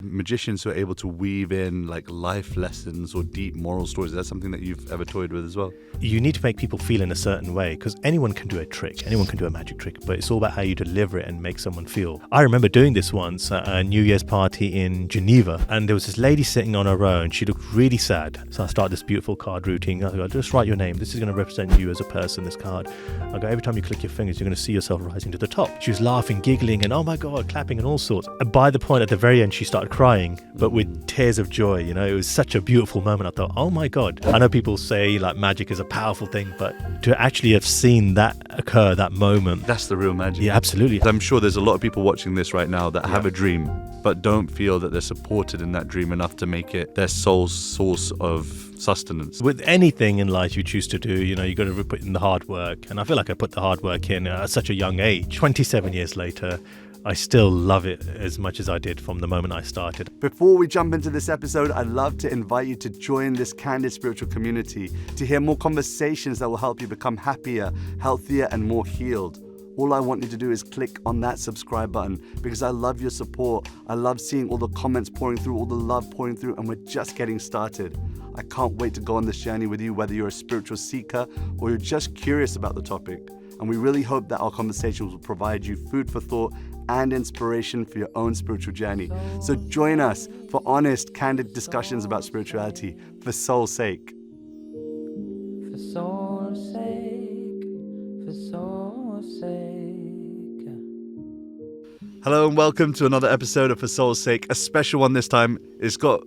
magicians who are able to weave in like life lessons or deep moral stories. Is that something that you've ever toyed with as well? You need to make people feel in a certain way, because anyone can do a trick, anyone can do a magic trick, but it's all about how you deliver it and make someone feel. I remember doing this once at a New Year's party in Geneva, and there was this lady sitting on her own. She looked really sad. So I started this beautiful card routine. I go, just write your name. This is going to represent you as a person, this card. I go, every time you click your fingers, you're going to see yourself rising to the top. She was laughing, giggling, and oh my God, clapping and all sorts. And by the point at the very end, she started crying, but with tears of joy. You know, it was such a beautiful moment. I thought, oh my God. I know people say like magic is a powerful thing, but to actually have seen that occur, that moment, that's the real magic. Yeah, absolutely. I'm sure there's a lot of people watching this right now that have a dream but don't feel that they're supported in that dream enough to make it their sole source of sustenance. With anything in life you choose to do, you know, you got to put in the hard work, and I feel like I put the hard work in at such a young age. 27 years later, I still love it as much as I did from the moment I started. Before we jump into this episode, I'd love to invite you to join this candid spiritual community to hear more conversations that will help you become happier, healthier, and more healed. All I want you to do is click on that subscribe button, because I love your support. I love seeing all the comments pouring through, all the love pouring through, and we're just getting started. I can't wait to go on this journey with you, whether you're a spiritual seeker or you're just curious about the topic. And we really hope that our conversations will provide you food for thought and inspiration for your own spiritual journey. So join us for honest, candid discussions about spirituality for soul's sake. For soul's sake, for soul's sake. Hello and welcome to another episode of For Soul's Sake, a special one this time. It's got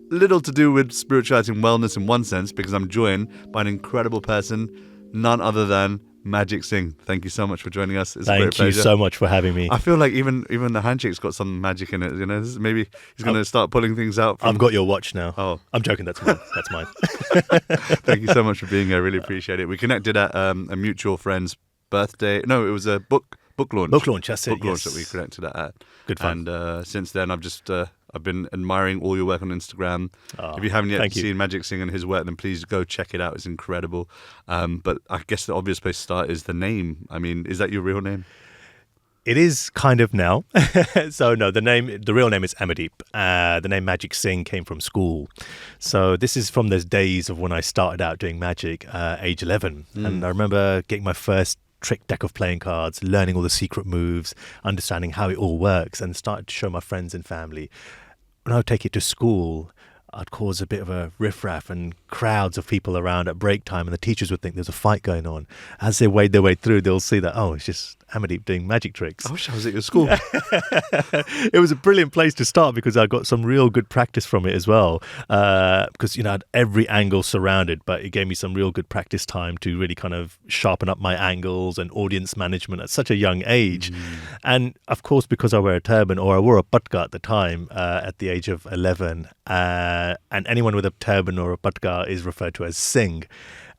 little to do with spirituality and wellness in one sense, because I'm joined by an incredible person, none other than Magic Singh. Thank you so much for joining us. It's a great pleasure. Thank you so much for having me. I feel like even the handshake's got some magic in it. You know, maybe he's going to start pulling things out. I've got your watch now. Oh, I'm joking. That's mine. That's mine. Thank you so much for being here. I really appreciate it. We connected at a mutual friend's birthday. No, it was a book launch. Book launch. That's it. Book launch that we connected at. Good fun. And since then, I've been admiring all your work on Instagram. Oh, if you haven't yet seen Magic Singh and his work, then please go check it out. It's incredible. But I guess the obvious place to start is the name. I mean, is that your real name? It is kind of now. So no, the real name is Amardeep. The name Magic Singh came from school. So this is from those days of when I started out doing magic, age 11. And I remember getting my first trick deck of playing cards, learning all the secret moves, understanding how it all works, and started to show my friends and family. When I would take it to school, I'd cause a bit of a riffraff and crowds of people around at break time, and the teachers would think there's a fight going on. As they wade their way through, they'll see that, oh, it's just Amardeep doing magic tricks. I wish I was at your school. It was a brilliant place to start, because I got some real good practice from it as well. Because, you know, I had every angle surrounded, but it gave me some real good practice time to really kind of sharpen up my angles and audience management at such a young age. And of course, because I wear a turban, or I wore a patka at the time, at the age of 11, and anyone with a turban or a patka is referred to as Singh.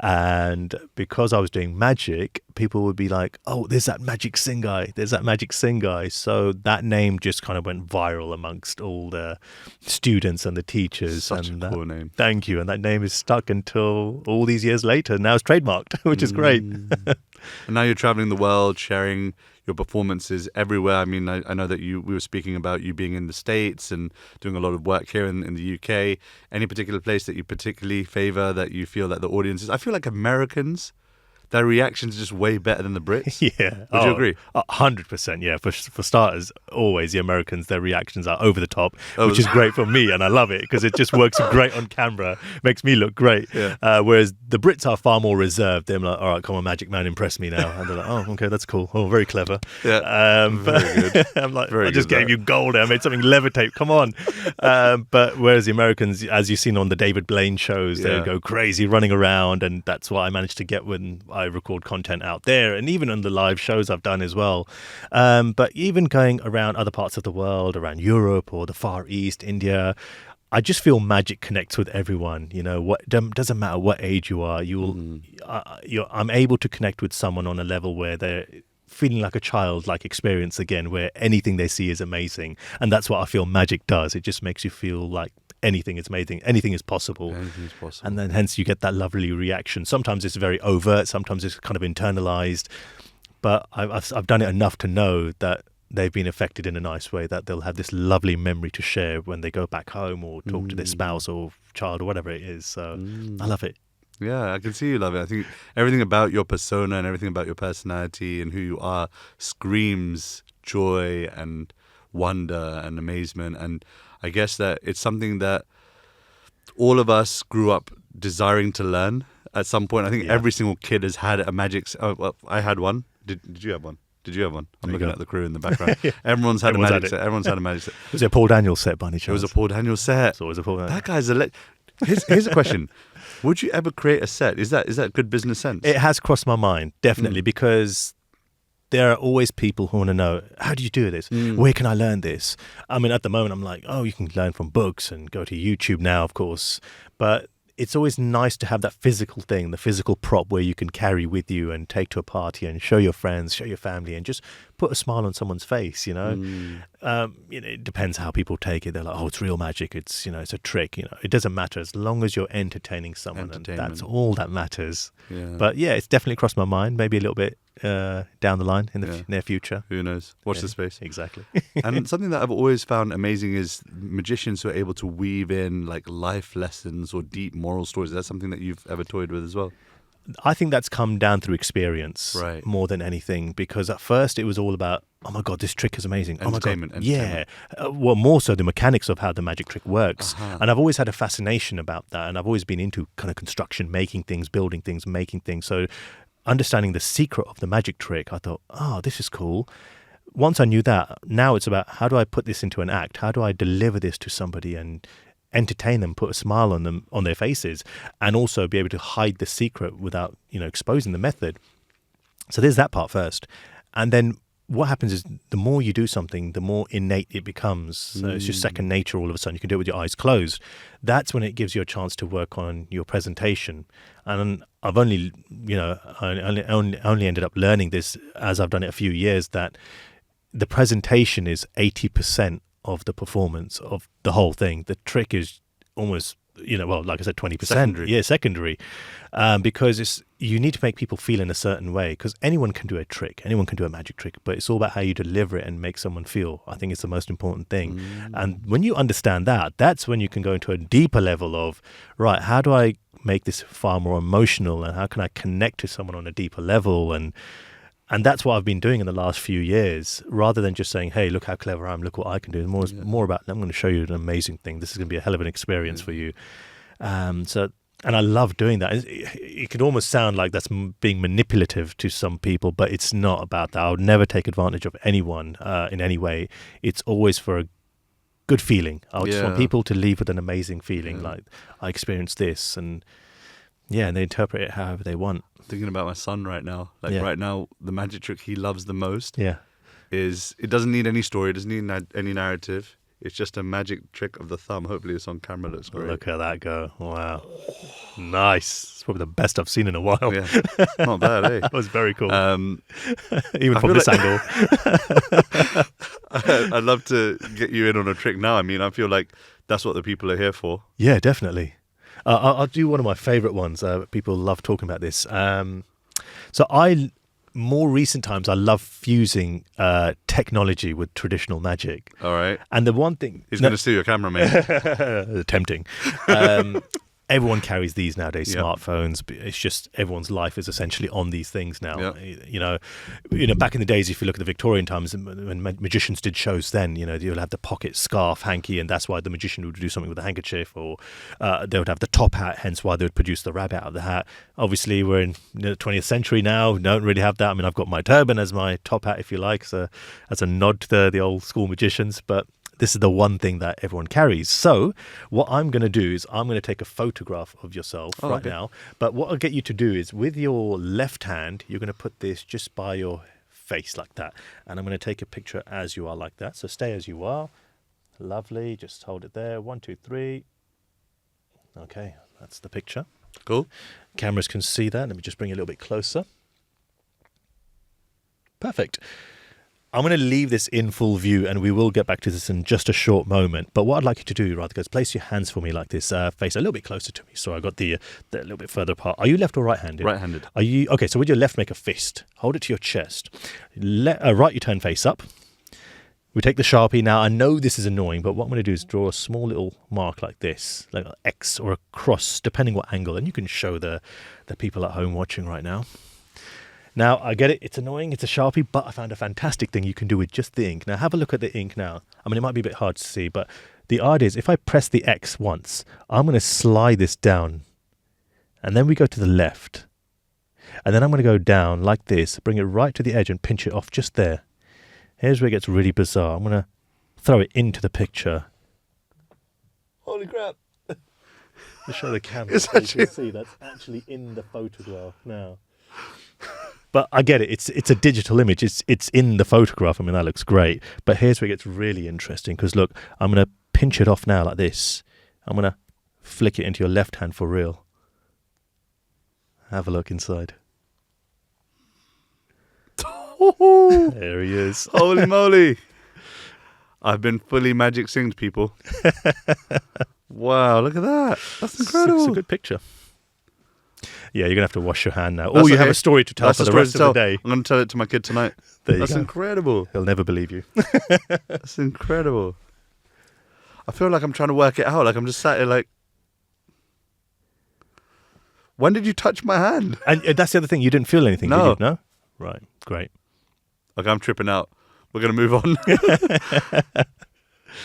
And because I was doing magic, people would be like, oh, there's that Magic Singh guy. There's that Magic Singh guy. So that name just kind of went viral amongst all the students and the teachers. Such a cool name. Thank you. And that name is stuck until all these years later. Now it's trademarked, which is great. And now you're traveling the world, sharing your performances everywhere. I mean, I know that we were speaking about you being in the States and doing a lot of work here in the UK. Any particular place that you particularly favor, that you feel that the audiences, I feel like Americans, their reactions are just way better than the Brits. Yeah. Would you agree? 100%, yeah. For starters, always the Americans, their reactions are over the top, which is great for me, and I love it because it just works great on camera, makes me look great. Yeah. Whereas the Brits are far more reserved. They're like, all right, come on, Magic Man, impress me now. And they're like, oh, okay, that's cool. Oh, very clever. Yeah. Very good. I'm like, I just gave you gold. I made something levitate. Come on. But whereas the Americans, as you've seen on the David Blaine shows, they go crazy running around, and that's what I managed to get when I record content out there, and even on the live shows I've done as well. But even going around other parts of the world, around Europe or the Far East, India, I just feel magic connects with everyone. You know, doesn't matter what age you are. I'm able to connect with someone on a level where they're feeling like a childlike experience again, where anything they see is amazing, and that's what I feel magic does. It just makes you feel like anything is amazing, anything is possible. And then hence you get that lovely reaction. Sometimes it's very overt, sometimes it's kind of internalized, but I've done it enough to know that they've been affected in a nice way, that they'll have this lovely memory to share when they go back home or talk to their spouse or child or whatever it is. So I love it. Yeah, I can see you love it. I think everything about your persona and everything about your personality and who you are screams joy and wonder and amazement. And I guess that it's something that all of us grew up desiring to learn at some point. I think every single kid has had a magic... Oh, well, I had one. Did you have one? Did you have one? I'm looking at the crew in the background. Everyone's had a magic set. Everyone's had a magic set. Was it a Paul Daniels set by any chance? It was a Paul Daniels set. It's always a Paul Daniels. That guy's here's a question. Would you ever create a set? Is that good business sense? It has crossed my mind, definitely, because there are always people who want to know, how do you do this? Where can I learn this? I mean, at the moment, I'm like, oh, you can learn from books and go to YouTube now, of course. But it's always nice to have that physical thing, the physical prop where you can carry with you and take to a party and show your friends, show your family, and just put a smile on someone's face, you know. It depends how people take it. They're like, oh, it's real magic. It's, it's a trick. It doesn't matter as long as you're entertaining someone, and that's all that matters. Yeah. But yeah, it's definitely crossed my mind. Maybe a little bit down the line in the near future. Who knows? Watch the space. Exactly. And something that I've always found amazing is magicians who are able to weave in like life lessons or deep moral stories. Is that something that you've ever toyed with as well? I think that's come down through experience more than anything, because at first it was all about, oh my God, this trick is amazing. Entertainment. Oh my God. Yeah. Well, more so the mechanics of how the magic trick works. And I've always had a fascination about that. And I've always been into kind of construction, making things, building things, making things. So understanding the secret of the magic trick, I thought, oh, this is cool. Once I knew that, now it's about, how do I put this into an act? How do I deliver this to somebody and entertain them, put a smile on them, on their faces, and also be able to hide the secret without, exposing the method. So there's that part first. And then what happens is the more you do something, the more innate it becomes. So it's just second nature all of a sudden. You can do it with your eyes closed. That's when it gives you a chance to work on your presentation. And I've only ended up learning this as I've done it a few years, that the presentation is 80% of the performance of the whole thing. The trick is almost, like I said, 20%. Secondary. Yeah, secondary. Because you need to make people feel in a certain way, because anyone can do a trick, anyone can do a magic trick, but it's all about how you deliver it and make someone feel. I think it's the most important thing. And when you understand that, that's when you can go into a deeper level of, right, how do I make this far more emotional, and how can I connect to someone on a deeper level? And that's what I've been doing in the last few years, rather than just saying, hey, look how clever I am, look what I can do. It's more about, I'm going to show you an amazing thing. This is going to be a hell of an experience for you. And I love doing that. It could almost sound like that's being manipulative to some people, but it's not about that. I would never take advantage of anyone in any way. It's always for a good feeling. I just want people to leave with an amazing feeling, like, I experienced this, and they interpret it however they want. Thinking about my son right now. Right now, the magic trick he loves the most is, it doesn't need any story, it doesn't need any narrative. It's just a magic trick of the thumb. Hopefully it's on camera, looks great. Look at that go. Wow. Nice. It's probably the best I've seen in a while. Yeah. Not bad, eh? That was very cool. Even from this angle. I'd love to get you in on a trick now. I mean, I feel like that's what the people are here for. Yeah, definitely. I'll do one of my favorite ones. People love talking about this. More recent times, I love fusing technology with traditional magic. All right. And the one thing... He's going to steal your camera, mate. Tempting. Everyone carries these nowadays, smartphones. It's just everyone's life is essentially on these things now. Back in the days, if you look at the Victorian times, when magicians did shows then, you'll have the pocket scarf, hanky, and that's why the magician would do something with a handkerchief, or they would have the top hat, hence why they would produce the rabbit out of the hat. Obviously, we're in the 20th century now. We don't really have that. I mean, I've got my turban as my top hat, if you like, so as a nod to the old school magicians, but this is the one thing that everyone carries. So what I'm going to do is I'm going to take a photograph of yourself now. But what I'll get you to do is with your left hand, you're going to put this just by your face like that. And I'm going to take a picture as you are like that. So stay as you are. Lovely. Just hold it there. 1, 2, 3. Okay. That's the picture. Cool. Cameras can see that. Let me just bring it a little bit closer. Perfect. I'm going to leave this in full view, and we will get back to this in just a short moment. But what I'd like you to do, Radhika, is place your hands for me like this, face a little bit closer to me. So I got the a little bit further apart. Are you left or right-handed? Right-handed. Are you okay? So with your left, make a fist. Hold it to your chest. Right, you turn face up. We take the Sharpie. Now, I know this is annoying, but what I'm going to do is draw a small little mark like this, like an X or a cross, depending what angle. And you can show the people at home watching right now. Now, I get it. It's annoying. It's a Sharpie, but I found a fantastic thing you can do with just the ink. Now, have a look at the ink now. I mean, it might be a bit hard to see, but the idea is if I press the X once, I'm going to slide this down. And then we go to the left. And then I'm going to go down like this, bring it right to the edge and pinch it off just there. Here's where it gets really bizarre. I'm going to throw it into the picture. Holy crap. To show the camera so you can see that's actually in the photograph now. But I get it. It's a digital image. It's in the photograph. I mean, that looks great. But here's where it gets really interesting because, look, I'm going to pinch it off now like this. I'm going to flick it into your left hand for real. Have a look inside. There he is. Holy moly. I've been fully magic synced, people. Wow, look at that. That's incredible. It's a good picture. Yeah, you're going to have to wash your hand now. Or you have a story to tell for the rest of the day. I'm going to tell it to my kid tonight. That's incredible. He'll never believe you. That's incredible. I feel like I'm trying to work it out. Like I'm just sat here like, when did you touch my hand? And that's the other thing. You didn't feel anything, did you? No? Right. Great. Okay, I'm tripping out. We're going to move on.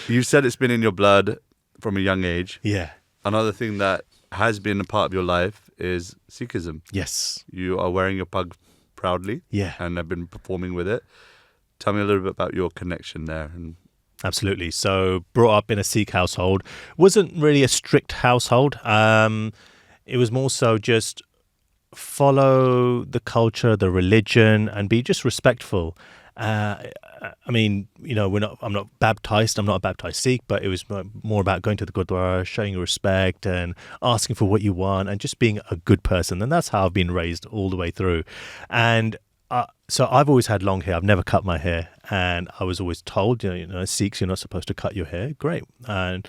You said it's been in your blood from a young age. Yeah. Another thing that has been a part of your life is Sikhism. Yes. You are wearing your pug proudly. Yeah. And have been performing with it. Tell me a little bit about your connection there. Absolutely. So brought up in a Sikh household. Wasn't really a strict household. It was more so just follow the culture, the religion, and be just respectful. I mean, you know, I'm not baptized. I'm not a baptized Sikh, but it was more about going to the Gurdwara, showing respect and asking for what you want and just being a good person. And that's how I've been raised all the way through. And so I've always had long hair. I've never cut my hair. And I was always told, you know, Sikhs, you're not supposed to cut your hair. Great. And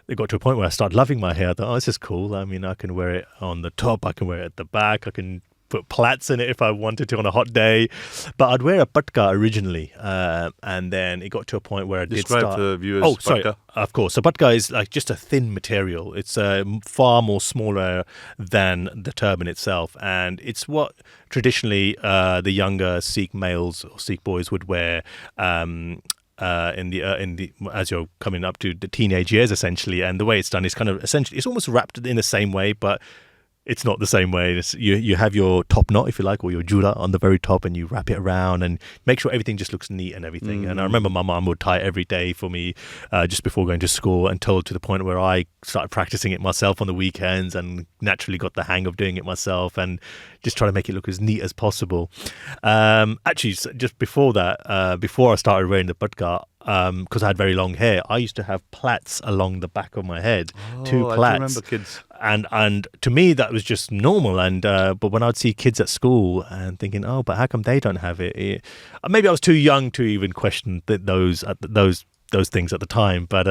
it got to a point where I started loving my hair. I thought, oh, this is cool. I mean, I can wear it on the top. I can wear it at the back. I can put plaits in it if I wanted to on a hot day. But I'd wear a patka originally. And then it got to a point where I did start... Describe to viewers patka. Sorry. Of course. So patka is like just a thin material. It's far more smaller than the turban itself. And it's what traditionally the younger Sikh males or Sikh boys would wear as you're coming up to the teenage years, essentially. And the way it's done is kind of essentially, it's almost wrapped in the same way, but it's not the same way. You have your top knot, if you like, or your jura on the very top, and you wrap it around and make sure everything just looks neat and everything. Mm-hmm. And I remember my mum would tie it every day for me just before going to school, until to the point where I started practicing it myself on the weekends and naturally got the hang of doing it myself and just trying to make it look as neat as possible. Actually, just before that, before I started wearing the patka, because I had very long hair, I used to have plaits along the back of my head. 2 plaits. I remember kids. And to me that was just normal. And but when I'd see kids at school and thinking, oh, but how come they don't have it? Maybe I was too young to even question those things at the time. But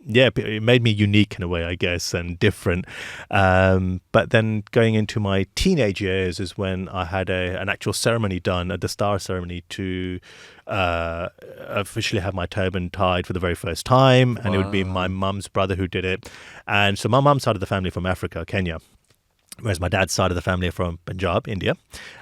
yeah, it made me unique in a way, I guess, and different. But then going into my teenage years is when I had an actual ceremony done, a Dastar ceremony, to officially have my turban tied for the very first time. And it would be my mum's brother who did it. And so my mum's side of the family from Africa, Kenya, whereas my dad's side of the family are from Punjab, India.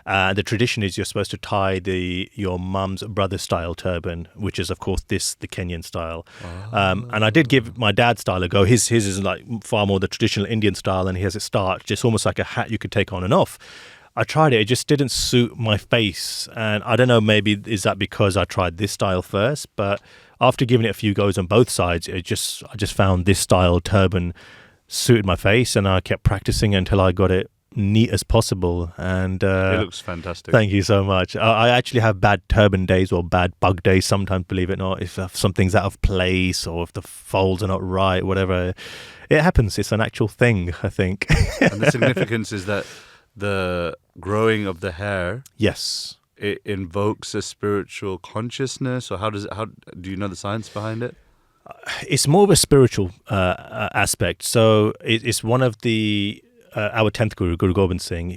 The tradition is you're supposed to tie your mum's brother style turban, which is, of course, the Kenyan style. And I did give my dad's style a go. His is like far more the traditional Indian style, and he has it starched. It's almost like a hat you could take on and off. I tried it. It just didn't suit my face. And I don't know, maybe is that because I tried this style first? But after giving it a few goes on both sides, I just found this style turban suited my face, and I kept practicing until I got it neat as possible. And it looks fantastic. Thank you so much. I actually have bad turban days or bad bug days sometimes, believe it or not, if something's out of place or if the folds are not right, whatever. It happens. It's an actual thing, I think. And the significance is that the growing of the hair, yes, it invokes a spiritual consciousness, or how do you know the science behind it? It's more of a spiritual aspect. So it's one of our 10th Guru, Guru Gobind Singh,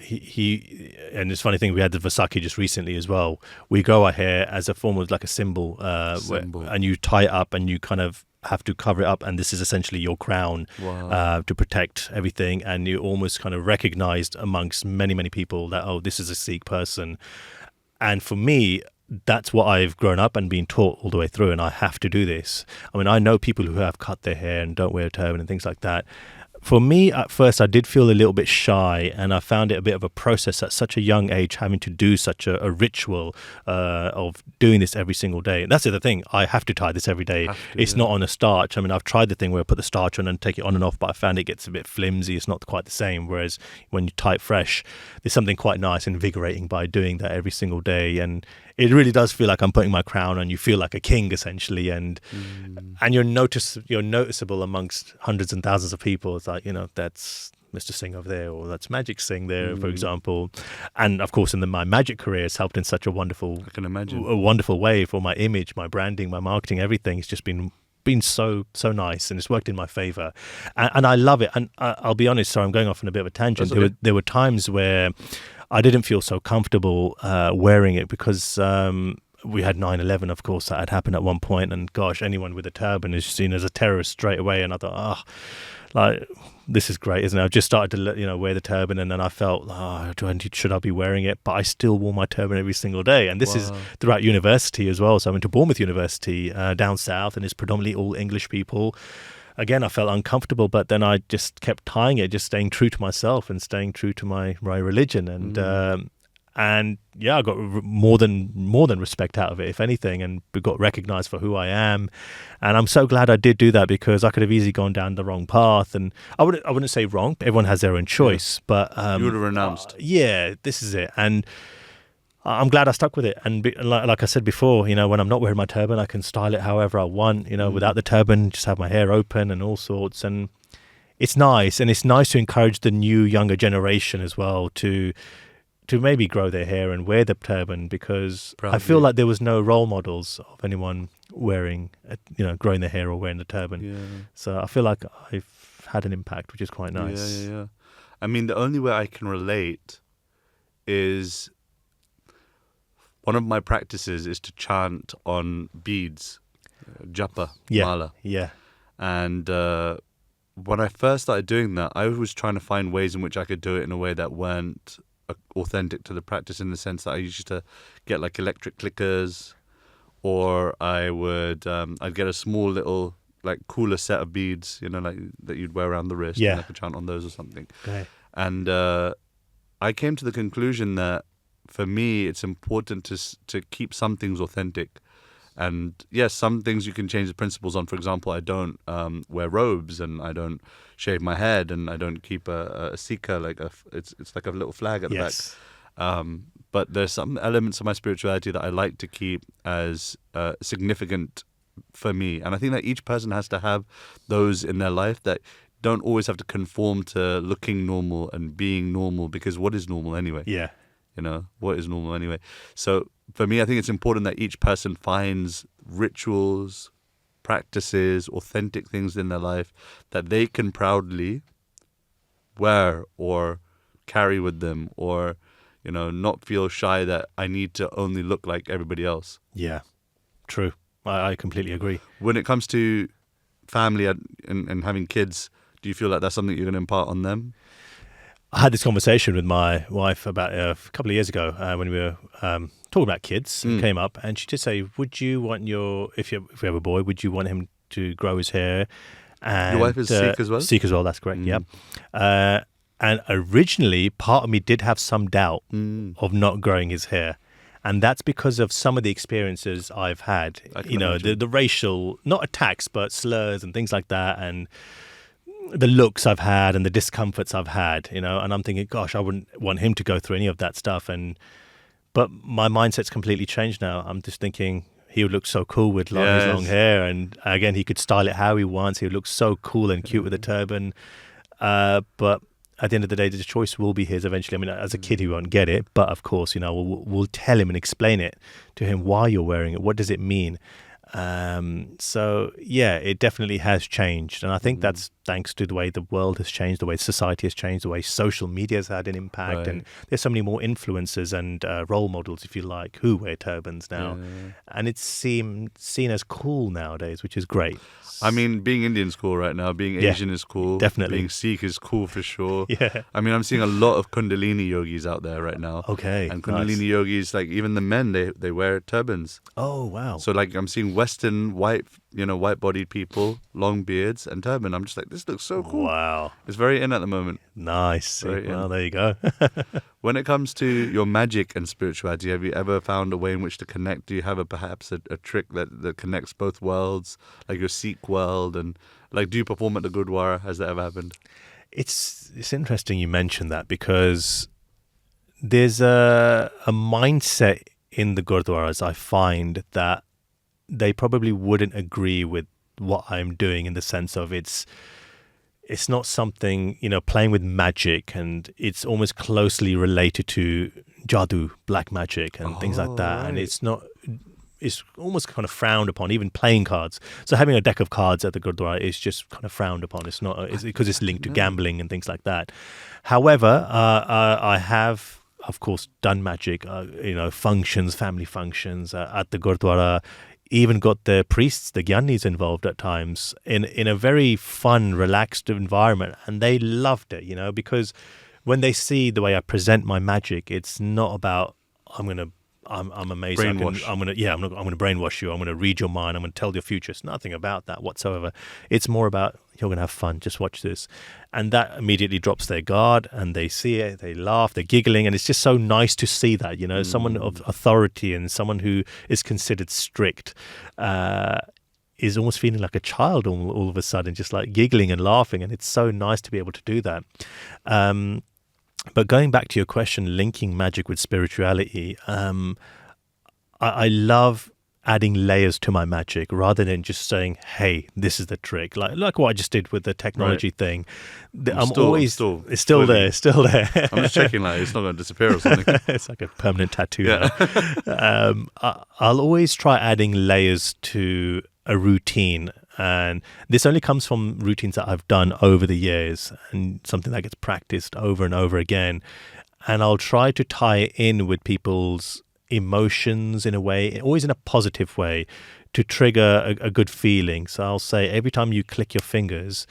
he and it's funny thing, we had the Vasaki just recently as well. We grow our hair as a form of like a symbol, and you tie it up and you kind of have to cover it up, and this is essentially your crown. Wow. To protect everything, and you almost kind of recognized amongst many people that, oh, this is a Sikh person. And for me, that's what I've grown up and been taught all the way through, and I have to do this. I mean, I know people who have cut their hair and don't wear a turban and things like that. For me, at first, I did feel a little bit shy, and I found it a bit of a process at such a young age, having to do such a ritual of doing this every single day. And that's the other thing. I have to tie this every day. It's not on a starch. I mean, I've tried the thing where I put the starch on and take it on and off, but I found it gets a bit flimsy. It's not quite the same. Whereas when you tie it fresh, there's something quite nice and invigorating by doing that every single day. And it really does feel like I'm putting my crown on. You feel like a king, essentially, and you're noticeable amongst hundreds and thousands of people. It's like, that's Mr. Singh over there, or that's Magic Singh there, for example. And of course, my magic career has helped in such a wonderful, I can imagine, a wonderful way for my image, my branding, my marketing, everything. It's just been so nice, and it's worked in my favor, and I love it. And I'll be honest, sorry, I'm going off on a bit of a tangent. Okay. There were times where I didn't feel so comfortable wearing it because we had 9/11, of course, that had happened at one point, and gosh, anyone with a turban is seen as a terrorist straight away. And I thought, this is great, isn't it? I've just started to wear the turban, and then I felt, should I be wearing it? But I still wore my turban every single day, and this is throughout university as well. So I went to Bournemouth University down south, and it's predominantly all English people. Again, I felt uncomfortable, but then I just kept tying it, just staying true to myself and staying true to my religion, and I got more than respect out of it, if anything, and got recognized for who I am. And I'm so glad I did do that, because I could have easily gone down the wrong path. And I wouldn't say wrong. Everyone has their own choice, but you would have renounced. This is it. And I'm glad I stuck with it. And like I said before, when I'm not wearing my turban, I can style it however I want, without the turban, just have my hair open and all sorts. And it's nice. And it's nice to encourage the new, younger generation as well to maybe grow their hair and wear the turban, because I feel like there was no role models of anyone growing their hair or wearing the turban. Yeah. So I feel like I've had an impact, which is quite nice. Yeah. I mean, the only way I can relate is, one of my practices is to chant on beads, japa, mala. Yeah. And when I first started doing that, I was trying to find ways in which I could do it in a way that weren't authentic to the practice, in the sense that I used to get like electric clickers, or I would I'd get a small little like cooler set of beads, like that you'd wear around the wrist, and I could chant on those or something. Okay. And I came to the conclusion that for me, it's important to keep some things authentic. And yes, some things you can change the principles on. For example, I don't wear robes, and I don't shave my head, and I don't keep a sikha, it's like a little flag at the back. But there's some elements of my spirituality that I like to keep as significant for me. And I think that each person has to have those in their life that don't always have to conform to looking normal and being normal, because what is normal anyway? Yeah. What is normal anyway? So for me, I think it's important that each person finds rituals, practices, authentic things in their life that they can proudly wear or carry with them, or, not feel shy that I need to only look like everybody else. Yeah, true. I completely agree. When it comes to family and having kids, do you feel like that's something you're going to impart on them? I had this conversation with my wife about a couple of years ago when we were talking about kids. It came up, and she did say, "Would you want if you have a boy, would you want him to grow his hair?" And, your wife is Sikh as well? Sikh as well, that's correct. Yeah. And originally, part of me did have some doubt of not growing his hair. And that's because of some of the experiences I've had, the racial, not attacks, but slurs and things like that, and the looks I've had and the discomforts I've had, and I'm thinking, gosh, I wouldn't want him to go through any of that stuff. But my mindset's completely changed now. I'm just thinking he would look so cool with his long hair. And again, he could style it how he wants. He would look so cool and cute with a turban. But at the end of the day, the choice will be his eventually. I mean, as a kid, he won't get it. But of course, we'll tell him and explain it to him why you're wearing it. What does it mean? So yeah, it definitely has changed, and I think that's thanks to the way the world has changed, the way society has changed, the way social media has had an impact, and there's so many more influencers and role models, if you like, who wear turbans now, and it's seen as cool nowadays, which is great. I mean, being Indian is cool right now. Being Asian is cool. Definitely. Being Sikh is cool for sure. Yeah. I mean, I'm seeing a lot of Kundalini yogis out there right now. Okay. And Kundalini yogis, like even the men, they wear turbans. Oh, wow. So like I'm seeing Western white-bodied people, long beards and turban. I'm just like, this looks so cool. Wow. It's very in at the moment. Nice. Well, there you go. When it comes to your magic and spirituality, have you ever found a way in which to connect? Do you have perhaps a trick that connects both worlds, like your Sikh world, and like do you perform at the Gurdwara? Has that ever happened? It's interesting you mentioned that, because there's a mindset in the Gurdwaras, I find, that they probably wouldn't agree with what I'm doing, in the sense of it's not something, playing with magic, and it's almost closely related to jadoo, black magic and things like that. Right. And it's almost kind of frowned upon, even playing cards. So having a deck of cards at the Gurdwara is just kind of frowned upon. It's not, because it's linked to gambling and things like that. However, I have, of course, done magic, functions, family functions at the Gurdwara. Even got the priests, the gyanis, involved at times in a very fun, relaxed environment, and they loved it, because when they see the way I present my magic, it's not about I'm amazing. Brainwash. I'm gonna brainwash you. I'm gonna read your mind. I'm gonna tell your future. It's nothing about that whatsoever. It's more about, you're gonna have fun. Just watch this, and that immediately drops their guard, and they see it. They laugh. They're giggling, and it's just so nice to see that. Someone of authority and someone who is considered strict is almost feeling like a child all of a sudden, just like giggling and laughing, and it's so nice to be able to do that. But going back to your question, linking magic with spirituality, I love adding layers to my magic rather than just saying, hey, this is the trick. Like what I just did with the technology thing. It's still there. I'm just checking, it's not going to disappear or something. It's like a permanent tattoo now. I'll always try adding layers to a routine. And this only comes from routines that I've done over the years, and something that gets practiced over and over again. And I'll try to tie it in with people's emotions in a way, always in a positive way, to trigger a good feeling. So I'll say, every time you click your fingers,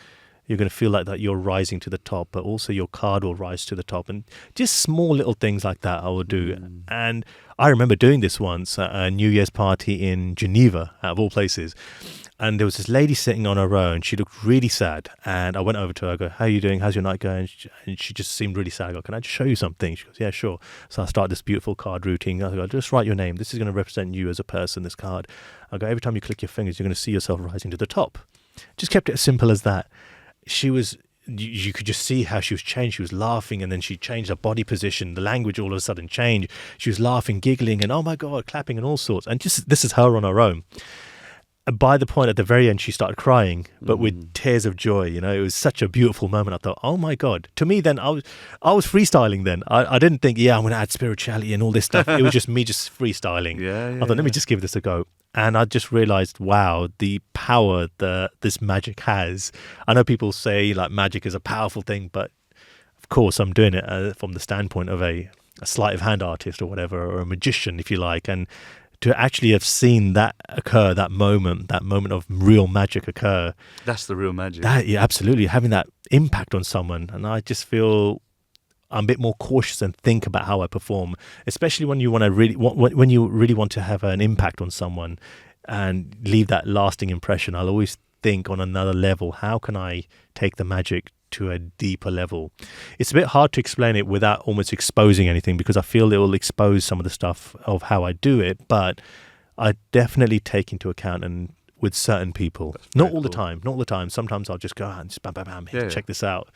you're going to feel like that you're rising to the top, but also your card will rise to the top. And just small little things like that I will do. And I remember doing this once at a New Year's party in Geneva, out of all places. And there was this lady sitting on her own. She looked really sad. And I went over to her. I go, how are you doing? How's your night going? And she just seemed really sad. I go, can I just show you something? She goes, yeah, sure. So I start this beautiful card routine. I go, just write your name. This is going to represent you as a person, this card. I go, every time you click your fingers, you're going to see yourself rising to the top. Just kept it as simple as that. She was, you could just see how she was changed. She was laughing, and then she changed her body position. The language all of a sudden changed. She was laughing, giggling, and oh my God, clapping and all sorts. And just, this is her on her own. By the point at the very end, she started crying, but with tears of joy. It was such a beautiful moment. I thought, oh my God. To me then, I was freestyling then. I didn't think, I'm going to add spirituality and all this stuff. It was just me just freestyling. I thought, let me just give this a go. And I just realized, wow, the power that this magic has. I know people say like magic is a powerful thing, but of course I'm doing it from the standpoint of a sleight of hand artist or whatever, or a magician, if you like. And to actually have seen that occur, that moment of real magic occur. That's the real magic. Absolutely. Having that impact on someone. And I just feel I'm a bit more cautious and think about how I perform, especially when you want to when you really want to have an impact on someone and leave that lasting impression. I'll always think on another level, how can I take the magic to a deeper level? It's a bit hard to explain it without almost exposing anything, because I feel it will expose some of the stuff of how I do it, but I definitely take into account, and with certain people, not all the time. Sometimes I'll just go out and just bam, check this out.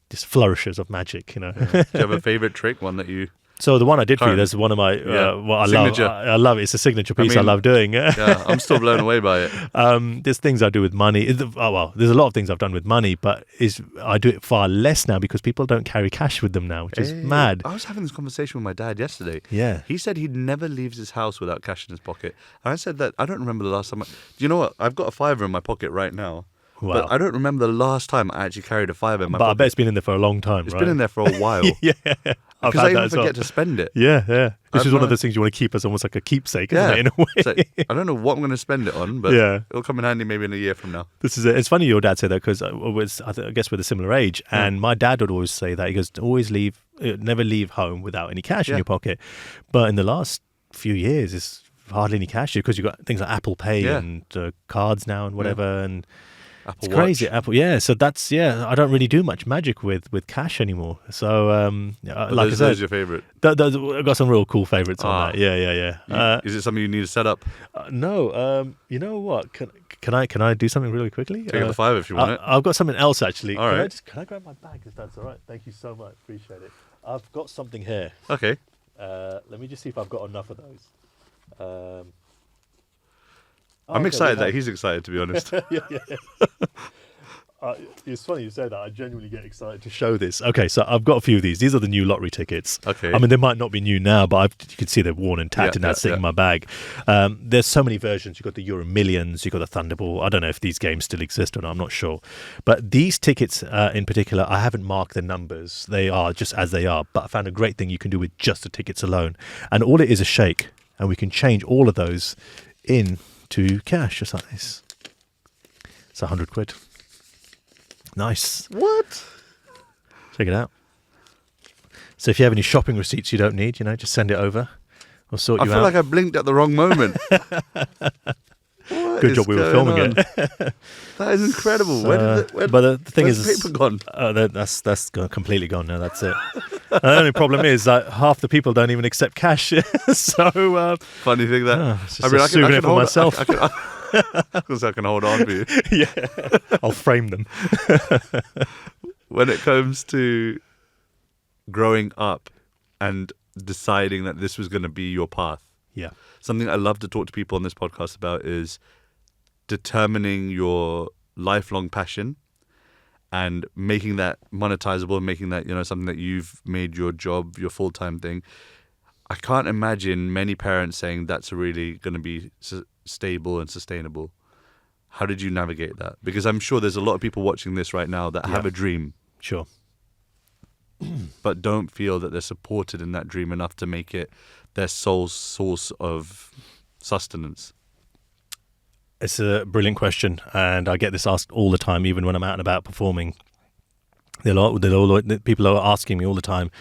Just flourishes of magic, Do you have a favorite trick, one that you So the one I did for you, there's one of my what I signature. love. I love it. It's a signature piece I love doing. Yeah, I'm still blown away by it. There's things I do with money. There's a lot of things I've done with money, but I do it far less now because people don't carry cash with them now, which is mad. I was having this conversation with my dad yesterday. Yeah. He said he never leaves his house without cash in his pocket. And I said that I don't remember the last time. Do you know what? I've got a $5 in my pocket right now. Wow. But I don't remember the last time I actually carried a $5 in my pocket. But I bet it's been in there for a long time, It's right? been in there for a while. Yeah. Because I even forget to spend it. Yeah. Which is one of those things you want to keep as almost like a keepsake, isn't it, in a way? Like, I don't know what I'm going to spend it on, but it'll come in handy maybe in a year from now. This is it. It's funny your dad said that because I guess we're a similar age, and my dad would always say that. He goes, never leave home without any cash in your pocket. But in the last few years, it's hardly any cash because you've got things like Apple Pay and cards now and whatever, and Apple it's crazy. Watch. Apple, so that's I don't really do much magic with cash anymore. So like I said, those your favourite? I've got some real cool favourites on that. Yeah. Is it something you need to set up? No. You know what? Can I do something really quickly? Take the $5 if you want it. I've got something else actually. All right. Can I grab my bag if that's all right? Thank you so much. Appreciate it. I've got something here. Okay. Let me just see if I've got enough of those. I'm excited that he's excited, to be honest. Yeah. It's funny you say that. I genuinely get excited to show this. Okay, so I've got a few of these. These are the new lottery tickets. Okay. I mean, they might not be new now, but you can see they're worn and tattered and that's sitting in my bag. There's so many versions. You've got the Euro Millions, you've got the Thunderball. I don't know if these games still exist or not. I'm not sure. But these tickets in particular, I haven't marked the numbers. They are just as they are. But I found a great thing you can do with just the tickets alone. And all it is a shake. And we can change all of those into cash, just like this. It's £100. Nice. What? Check it out. So if you have any shopping receipts you don't need, just send it over. We'll sort you out. I feel like I blinked at the wrong moment. Good job we were filming it. That is incredible. But the thing is, paper gone? That's completely gone now. That's it. And the only problem is that half the people don't even accept cash. So funny thing that I can hold myself. Because I can hold on for you. Yeah, I'll frame them. When it comes to growing up and deciding that this was going to be your path, something I love to talk to people on this podcast about is determining your lifelong passion and making that monetizable, and making that something that you've made your job, your full-time thing. I can't imagine many parents saying that's really going to be stable and sustainable. How did you navigate that? Because I'm sure there's a lot of people watching this right now that have a dream. Sure. But don't feel that they're supported in that dream enough to make it their sole source of sustenance. It's a brilliant question, and I get this asked all the time, even when I'm out and about performing. People are asking me all the time,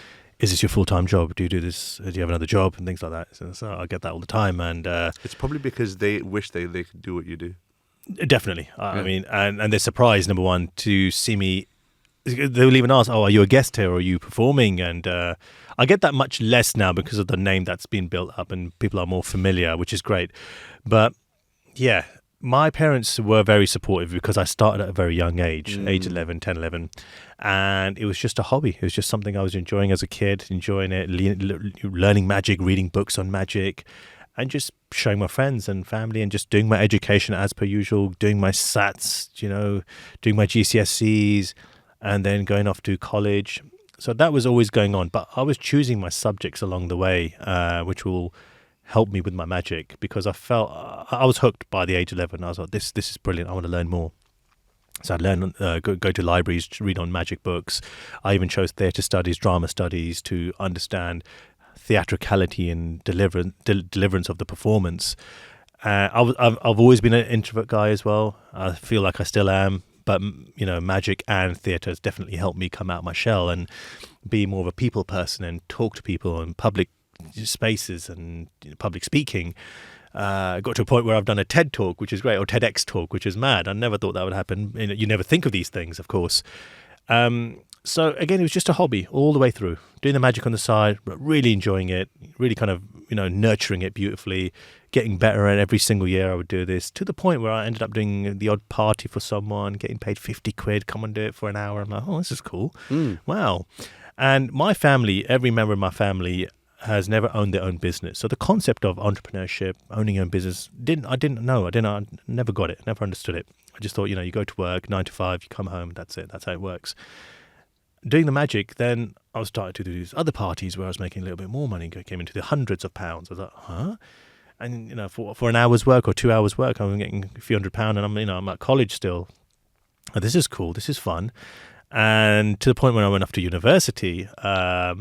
is this your full-time job? Do you do this? Do you have another job? And things like that. So I get that all the time. And it's probably because they wish they could do what you do. Definitely. I mean, and they're surprised, number one, to see me. They'll even ask, are you a guest here or are you performing? And I get that much less now because of the name that's been built up and people are more familiar, which is great. But yeah, my parents were very supportive because I started at a very young age, age 10, 11. And it was just a hobby. It was just something I was enjoying as a kid, enjoying it, learning magic, reading books on magic, and just showing my friends and family and just doing my education as per usual, doing my SATs, doing my GCSEs, and then going off to college. So that was always going on. But I was choosing my subjects along the way, which will help me with my magic, because I felt I was hooked by the age 11. I was like, this is brilliant. I want to learn more. So I'd learn, go to libraries, read on magic books. I even chose theatre studies, drama studies to understand theatricality and deliverance of the performance. I've always been an introvert guy as well. I feel like I still am. But, magic and theatre has definitely helped me come out of my shell and be more of a people person and talk to people in public spaces and public speaking. Got to a point where I've done a TED talk, which is great, or TEDx talk, which is mad. I never thought that would happen. You never think of these things, of course. So again, it was just a hobby all the way through, doing the magic on the side, but really enjoying it, really kind of, nurturing it beautifully, getting better. And every single year I would do this, to the point where I ended up doing the odd party for someone, getting paid 50 quid, come and do it for an hour. I'm like, oh, this is cool. Wow. And my family, every member of my family has never owned their own business. So the concept of entrepreneurship, owning your own business, I never got it, never understood it. I just thought, you go to work, 9 to 5, you come home, that's it, that's how it works. Doing the magic, then I was starting to do these other parties where I was making a little bit more money, came into the hundreds of pounds. I was like, huh? And, for an hour's work or 2 hours work, I'm getting a few £100, and I'm at college still. Oh, this is cool, this is fun. And to the point when I went off to university, I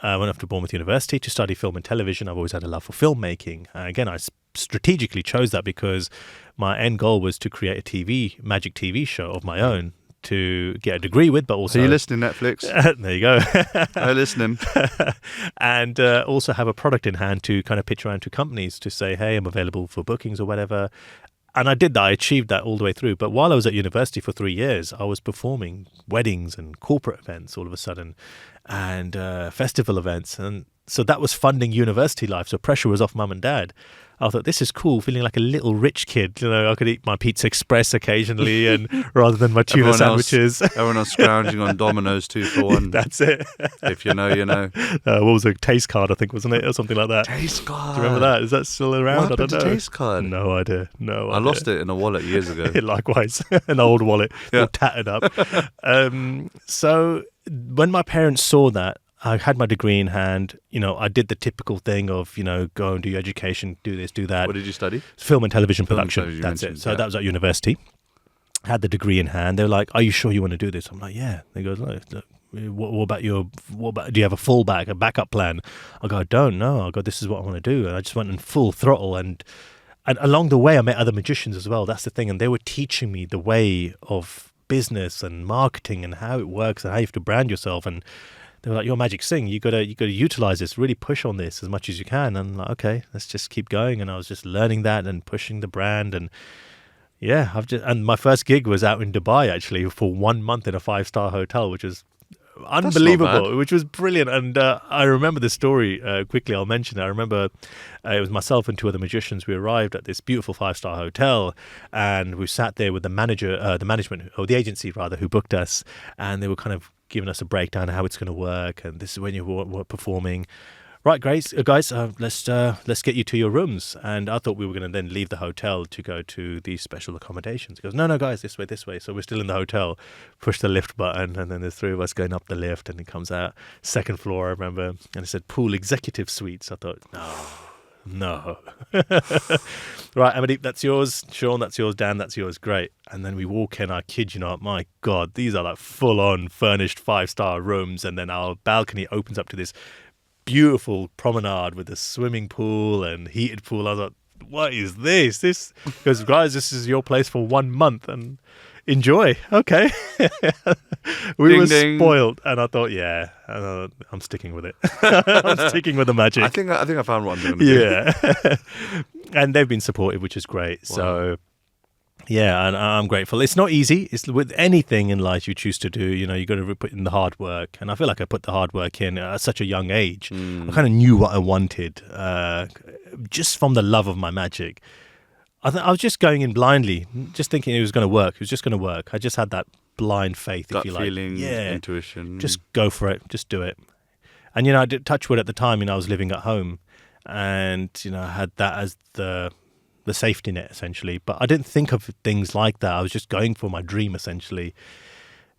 went off to Bournemouth University to study film and television. I've always had a love for filmmaking. Again, I strategically chose that because my end goal was to create a magic TV show of my own to get a degree with, but also... Are you listening, Netflix? There you go. I'm listening. And also have a product in hand to kind of pitch around to companies to say, hey, I'm available for bookings or whatever. And I did that. I achieved that all the way through. But while I was at university for 3 years, I was performing weddings and corporate events all of a sudden and festival events. And so that was funding university life. So pressure was off mum and dad. I thought, this is cool, feeling like a little rich kid. I could eat my Pizza Express occasionally and rather than my tuna sandwiches. Everyone else scrounging on Domino's 2 for 1. That's it. If you know, you know. What was it? Taste card, I think, wasn't it? Or something like that. Taste card. Do you remember that? Is that still around? What happened to Taste card? No idea. I lost it in a wallet years ago. Likewise. An old wallet. All tattered up. So when my parents saw that, I had my degree in hand. I did the typical thing of, go and do your education, do this, do that. What did you study? Film and television production. That's it. So that was at university. Had the degree in hand. They were like, "Are you sure you want to do this?" I'm like, "Yeah." They go, "What about do you have a backup plan?" I go, "I don't know." I go, "This is what I want to do." And I just went in full throttle. And along the way, I met other magicians as well. That's the thing. And they were teaching me the way of business and marketing and how it works and how you have to brand yourself. And they were like, "You're Magic Singh. You got to utilize this. Really push on this as much as you can." And I'm like, "Okay, let's just keep going." And I was just learning that and pushing the brand. And yeah, and my first gig was out in Dubai actually for 1 month in a 5-star hotel, which was unbelievable, which was brilliant. And I remember the story quickly. I'll mention it. I remember it was myself and 2 other magicians. We arrived at this beautiful 5-star hotel, and we sat there with the management, or the agency rather, who booked us, and they were kind of giving us a breakdown of how it's going to work, and this is when you were performing. Right, guys, let's get you to your rooms. And I thought we were going to then leave the hotel to go to these special accommodations. He goes, no, guys, this way. So we're still in the hotel, push the lift button, and then there's 3 of us going up the lift, and it comes out, 2nd floor, I remember, and it said pool executive suites. I thought, no. Right, Amandeep, that's yours. Sean, that's yours. Dan, that's yours. Great. And then we walk in, I kid you not, my God, these are like full-on furnished 5-star rooms, and then our balcony opens up to this beautiful promenade with a swimming pool and heated pool. I was like, what is this? This goes, guys, this is your place for 1 month and enjoy. Okay. We were spoiled, and I thought, I'm sticking with it. I'm sticking with the magic. I think I found what I'm doing. Yeah. And they've been supportive, which is great. Wow. So yeah, and I'm grateful. It's not easy. It's with anything in life you choose to do, you got to put in the hard work. And I feel like I put the hard work in at such a young age. I kind of knew what I wanted just from the love of my magic. I was just going in blindly, just thinking it was going to work. It was just going to work. I just had that blind faith, gut if you like. Feeling, intuition. Just go for it. Just do it. And, I did touch wood at the time, I was living at home. And, I had that as the safety net, essentially. But I didn't think of things like that. I was just going for my dream, essentially.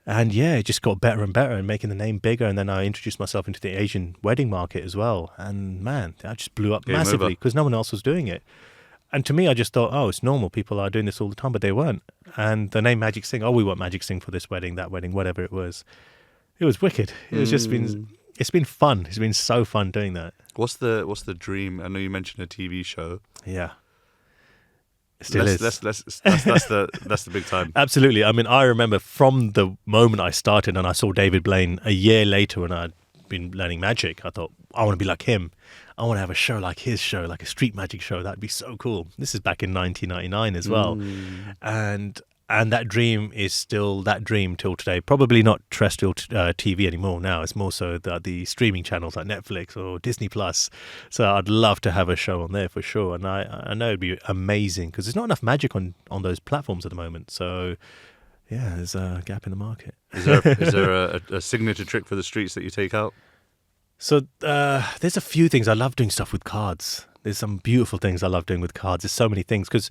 And it just got better and better and making the name bigger. And then I introduced myself into the Asian wedding market as well. And man, I just blew up massively because no one else was doing it. And to me, I just thought, it's normal. People are doing this all the time, but they weren't. And the name Magic Singh, we want Magic Singh for this wedding, that wedding, whatever it was. It was wicked. It was just it's been fun. It's been so fun doing that. What's the dream? I know you mentioned a TV show. Yeah. It still is. That's the big time. Absolutely. I mean, I remember from the moment I started and I saw David Blaine a year later when I'd been learning magic, I thought, I want to be like him. I want to have a show like his show, like a street magic show. That'd be so cool. This is back in 1999 as well. And that dream is still that dream till today. Probably not terrestrial TV anymore now. It's more so the streaming channels like Netflix or Disney Plus. So I'd love to have a show on there for sure. And I know it'd be amazing because there's not enough magic on those platforms at the moment. So yeah, there's a gap in the market. Is there a signature trick for the streets that you take out? So there's a few things. I love doing stuff with cards. There's some beautiful things I love doing with cards. There's so many things, because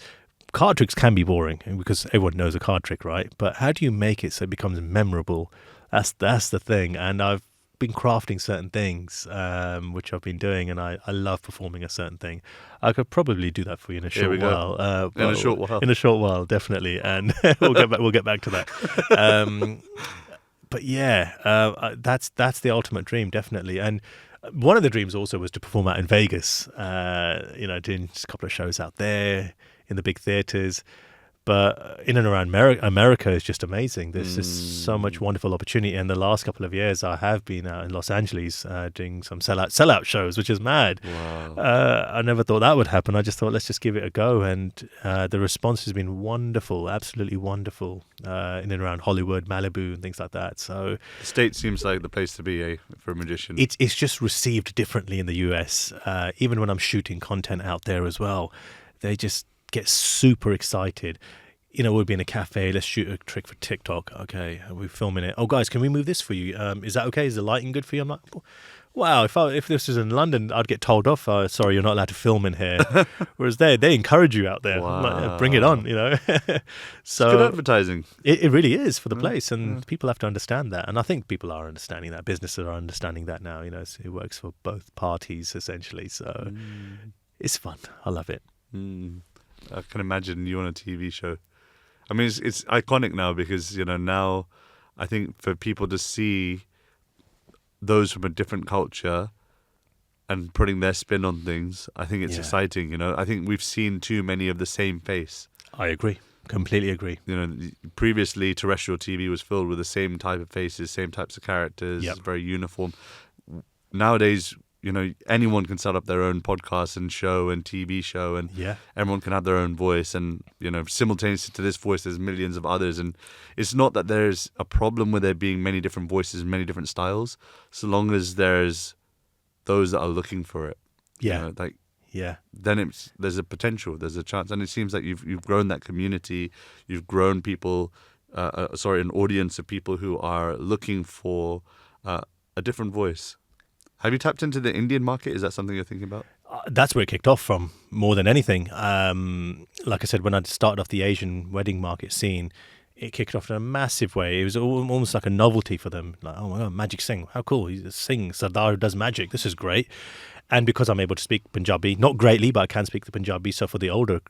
card tricks can be boring because everyone knows a card trick, right? But how do you make it so it becomes memorable? That's the thing. And I've been crafting certain things, which I've been doing, and I love performing a certain thing. I could probably do that for you in a short while. In a short while. In a short while, definitely. And we'll get back to that. But yeah, that's the ultimate dream, definitely. And one of the dreams also was to perform out in Vegas, doing just a couple of shows out there in the big theaters. But in and around America is just amazing. There's just so much wonderful opportunity. And the last couple of years, I have been out in Los Angeles doing some sellout shows, which is mad. Wow. I never thought that would happen. I just thought, let's just give it a go. And the response has been wonderful, absolutely wonderful, in and around Hollywood, Malibu, and things like that. So the States seems like the place to be for a magician. It's just received differently in the US. Even when I'm shooting content out there as well, they just get super excited. We'll be in a cafe, let's shoot a trick for TikTok. Okay, we're filming it. Oh, guys, can we move this for you? Is that okay? Is the lighting good for you? I'm like, wow, if this was in London, I'd get told off. Sorry, you're not allowed to film in here. Whereas they encourage you out there. Wow. Like, bring it on, So it's good advertising. It really is for the place, and people have to understand that. And I think people are understanding that. Businesses are understanding that now. It works for both parties, essentially. So it's fun. I love it. I can imagine you on a TV show. I mean, it's iconic now because, now I think for people to see those from a different culture and putting their spin on things, I think it's exciting, I think we've seen too many of the same face. I agree. Completely agree. Previously, terrestrial TV was filled with the same type of faces, same types of characters, very uniform. Nowadays, anyone can set up their own podcast and show and TV show, and everyone can have their own voice. And, simultaneously to this voice, there's millions of others. And it's not that there's a problem with there being many different voices, many different styles, so long as there's those that are looking for it. Then there's a potential, there's a chance. And it seems like you've grown that community, you've grown people, an audience of people who are looking for a different voice. Have you tapped into the Indian market? Is that something you're thinking about? That's where it kicked off from, more than anything. Like I said, when I started off the Asian wedding market scene, it kicked off in a massive way. It was almost like a novelty for them. Like, oh my God, Magic Singh. How cool. He's a Singh, Sardar who does magic. This is great. And because I'm able to speak Punjabi, not greatly, but I can speak the Punjabi. So for the older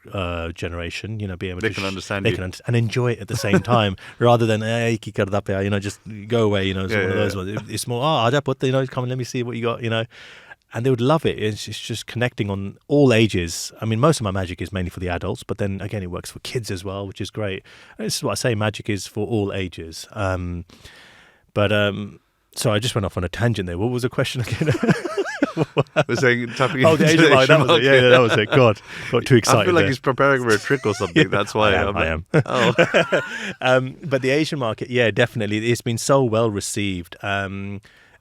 generation, be able they to can understand you. And enjoy it at the same time, rather than ki karda pya, just go away. It's one of those ones. It's more, aja put, come and let me see what you got, And they would love it. It's just connecting on all ages. I mean, most of my magic is mainly for the adults, but then again, it works for kids as well, which is great. And this is what I say: magic is for all ages. So I just went off on a tangent there. What was the question again? We're saying tapping into the Asian market. That was it. Yeah, that was it. God, got too excited. I feel like he's preparing for a trick or something. That's why I am. Oh. But the Asian market, definitely, it's been so well received.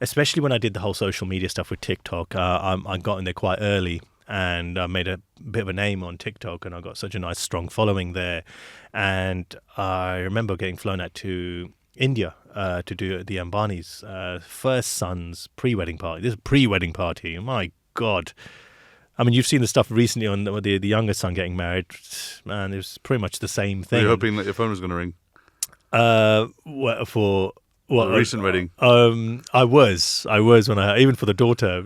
Especially when I did the whole social media stuff with TikTok. I got in there quite early, and I made a bit of a name on TikTok, and I got such a nice, strong following there. And I remember getting flown out to India to do the Ambani's first son's pre-wedding party. This is a pre-wedding party. My God. I mean, you've seen the stuff recently on the younger son getting married. Man, it was pretty much the same thing. Were you hoping that your phone was going to ring? For What, a recent wedding? I was when even for the daughter.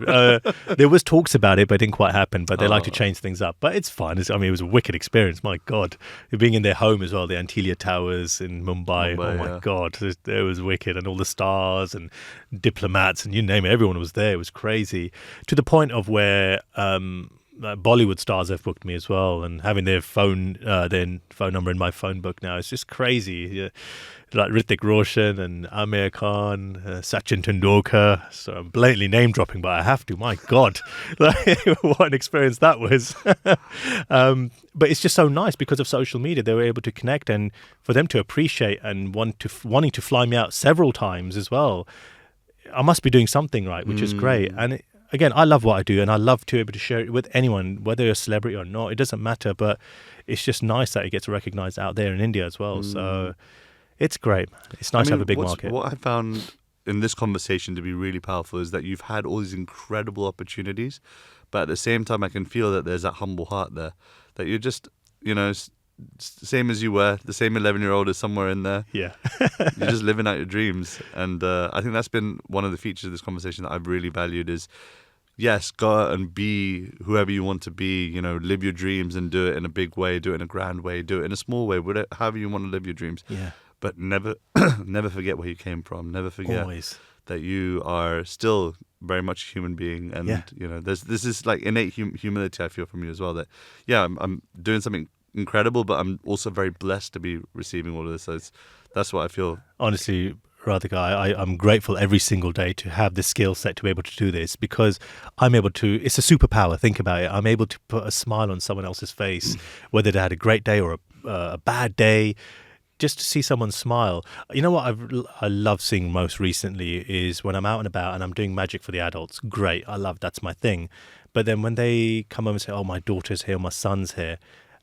There was talks about it, but it didn't quite happen. But they like to change things up. But it's fun. It was a wicked experience. My God, being in their home as well, the Antilia Towers in Mumbai. Oh my God, it was wicked, and all the stars and diplomats and you name it, everyone was there. It was crazy, to the point of where Bollywood stars have booked me as well, and having their phone number in my phone book now. It's just crazy. Yeah. Like Hrithik Roshan and Amir Khan, Sachin Tendulkar. So I'm blatantly name dropping, but I have to. My God, what an experience that was. But it's just so nice because of social media. They were able to connect, and for them to appreciate and wanting to fly me out several times as well. I must be doing something right, which is great. And again, I love what I do, and I love to be able to share it with anyone, whether you're a celebrity or not. It doesn't matter, but it's just nice that it gets recognized out there in India as well. So it's great. It's nice to have a big market. What I found in this conversation to be really powerful is that you've had all these incredible opportunities, but at the same time, I can feel that there's that humble heart there, that you're just, same as you were, the same 11-year-old is somewhere in there. Yeah. You're just living out your dreams. And I think that's been one of the features of this conversation that I've really valued is, yes, go out and be whoever you want to be, live your dreams and do it in a big way, do it in a grand way, do it in a small way, however you want to live your dreams. Yeah. But never never forget where you came from. Never forget Always. that you are still very much a human being. And, this is like innate humility I feel from you as well, that, I'm doing something incredible, but I'm also very blessed to be receiving all of this. So that's what I feel. Honestly, Radhika, I'm grateful every single day to have the skill set to be able to do this, because I'm able to, it's a superpower, think about it. I'm able to put a smile on someone else's face, whether they had a great day or a bad day, just to see someone smile. You know what I love seeing most recently is when I'm out and about and I'm doing magic for the adults. Great, that's my thing. But then when they come home and say, oh, my daughter's here, my son's here,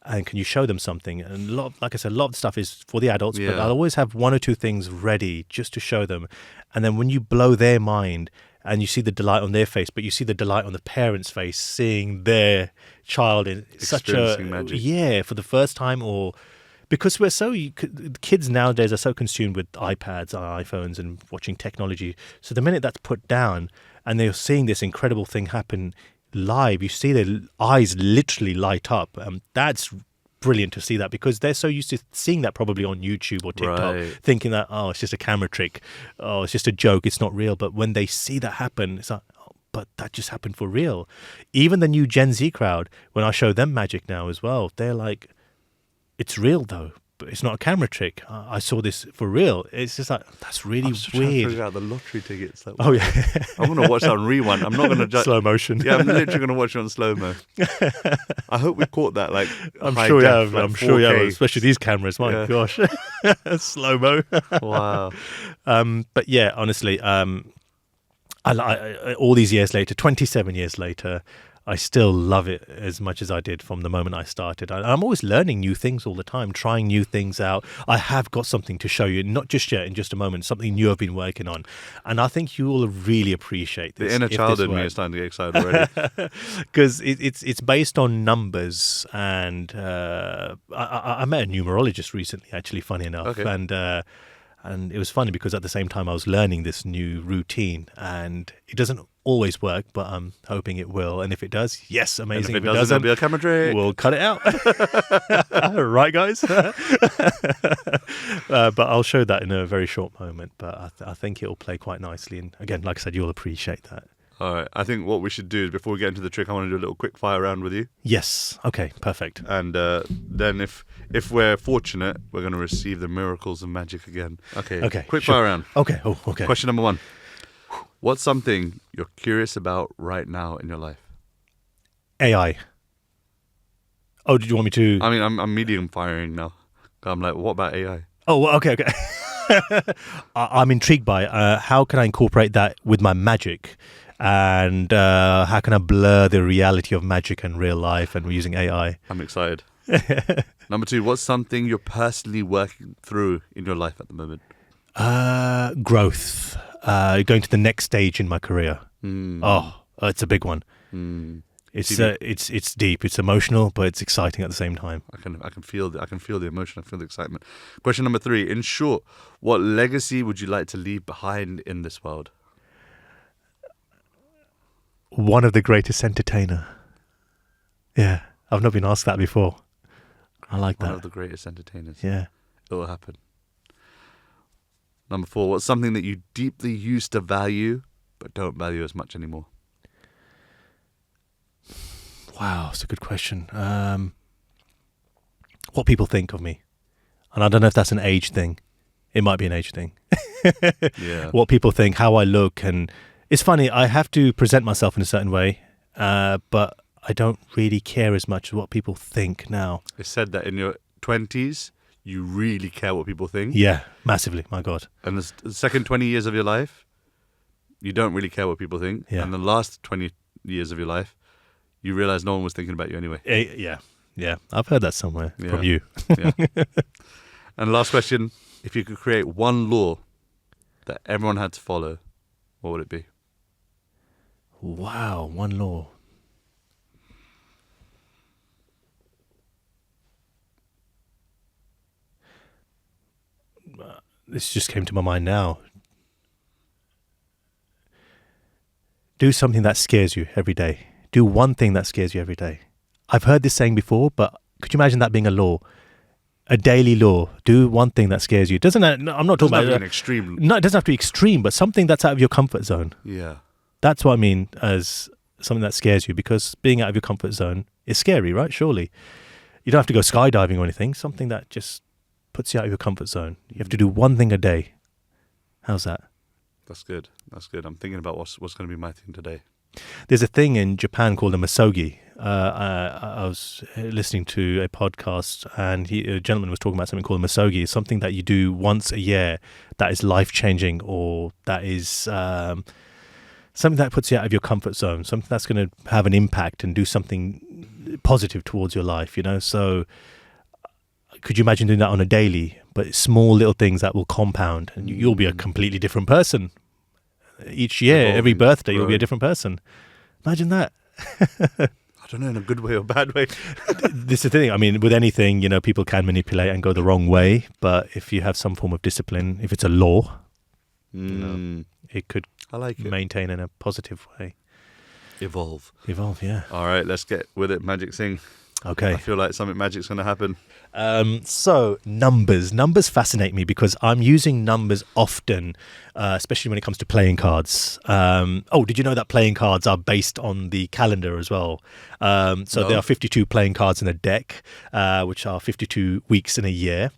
and can you show them something? And like I said, a lot of stuff is for the adults, but I'll always have one or two things ready just to show them. And then when you blow their mind and you see the delight on their face, but you see the delight on the parents' face, seeing their child in such a magic. For the first time, or because kids nowadays are so consumed with iPads and iPhones and watching technology. So the minute that's put down and they're seeing this incredible thing happen live, you see their eyes literally light up. That's brilliant to see that, because they're so used to seeing that probably on YouTube or TikTok, thinking that, oh, it's just a camera trick, oh, it's just a joke, it's not real. But when they see that happen, it's like, oh, but that just happened for real. Even the new Gen Z crowd, when I show them magic now as well, they're like, it's real though, but it's not a camera trick. I saw this for real. It's just like, that's really weird. weird. To figure out the lottery tickets. Like, oh yeah, I'm gonna watch that on rewind. I'm not gonna slow motion. Yeah, I'm literally gonna watch it on slow mo. I hope we caught that. Like, I'm sure you have. Like I'm sure you have. 4K. Especially these cameras. My gosh, slow mo. Wow. But yeah, honestly, I all these years later, 27 years later, I still love it as much as I did from the moment I started. I'm always learning new things all the time, trying new things out. I have got something to show you, not just yet, in just a moment, something new I've been working on. And I think you will really appreciate this. The inner child in me is starting to get excited already. Because it's based on numbers. And I met a numerologist recently, actually, funny enough. Okay. And it was funny because at the same time I was learning this new routine, and it doesn't always work, but I'm hoping it will. And if it does, yes, amazing. And if it doesn't, it'll be a camera trick. We'll cut it out. Right, guys? But I'll show that in a very short moment. But I think it'll play quite nicely. And again, like I said, you'll appreciate that. All right. I think what we should do is, before we get into the trick, I want to do a little quick fire round with you. Yes. Okay, perfect. And then if we're fortunate, we're going to receive the miracles of magic again. Okay. Quick fire round. Okay. Oh, okay. Question number 1. What's something you're curious about right now in your life? AI. Oh, did you want me to? I mean, I'm medium firing now. I'm like, what about AI? Oh, well, okay. I'm intrigued by how can I incorporate that with my magic, and how can I blur the reality of magic and real life and using AI? I'm excited. Number 2, what's something you're personally working through in your life at the moment? Growth. Going to the next stage in my career. Oh, it's a big one. It's deep, it's emotional, but it's exciting at the same time. I can feel the emotion, I feel the excitement. Question number 3, in short, what legacy would you like to leave behind in this world? One of the greatest entertainer. Yeah, I've not been asked that before. I like that. One of the greatest entertainers. Yeah. It will happen. Number 4, what's something that you deeply used to value but don't value as much anymore? Wow, that's a good question. What people think of me. And I don't know if that's an age thing. It might be an age thing. Yeah. What people think, how I look. And it's funny, I have to present myself in a certain way, but I don't really care as much what people think now. It's said that in your 20s, you really care what people think. Yeah, massively, my God. And the second 20 years of your life, you don't really care what people think. Yeah. And the last 20 years of your life, you realize no one was thinking about you anyway. Yeah. I've heard that somewhere from you. Yeah. And last question, if you could create one law that everyone had to follow, what would it be? Wow, one law. This just came to my mind now. Do something that scares you every day. Do one thing that scares you every day. I've heard this saying before, but could you imagine that being a law? A daily law. Do one thing that scares you. Doesn't that, I'm not talking about an extreme. No, it doesn't have to be extreme, but something that's out of your comfort zone. Yeah. That's what I mean as something that scares you, because being out of your comfort zone is scary, right? Surely. You don't have to go skydiving or anything. Something that just puts you out of your comfort zone. You have to do one thing a day. How's that? That's good. That's good. I'm thinking about what's going to be my thing today. There's a thing in Japan called a misogi. I was listening to a podcast, and a gentleman was talking about something called a misogi. It's something that you do once a year that is life-changing, or that is something that puts you out of your comfort zone, something that's going to have an impact and do something positive towards your life, you know? So could you imagine doing that on a daily, but small little things that will compound, and you'll be a completely different person. Each year, every birthday, you'll be a different person. Imagine that. I don't know, in a good way or bad way. This is the thing. I mean, with anything, you know, people can manipulate and go the wrong way. But if you have some form of discipline, if it's a law, you know, it could maintain in a positive way. Evolve, yeah. All right, let's get with it, Magic Singh. Okay. I feel like something magic's going to happen. So numbers fascinate me because I'm using numbers often, especially when it comes to playing cards. Did you know that playing cards are based on the calendar as well? There are 52 playing cards in a deck, which are 52 weeks in a year.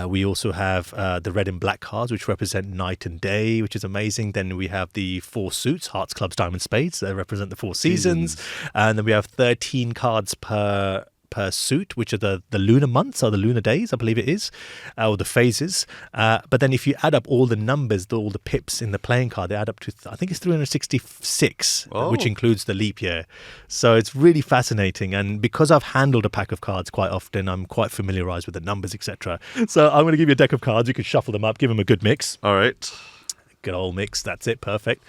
We also have the red and black cards, which represent night and day, which is amazing. Then we have the 4 suits, hearts, clubs, diamonds, spades, that represent the 4 seasons. And then we have 13 cards per suit, which are the lunar months or the lunar days, I believe it is, or the phases. But then if you add up all the numbers, all the pips in the playing card, they add up to, I think it's 366, which includes the leap year. So it's really fascinating. And because I've handled a pack of cards quite often, I'm quite familiarized with the numbers, etc. So I'm going to give you a deck of cards. You can shuffle them up, give them a good mix. All right. Good old mix. That's it. Perfect.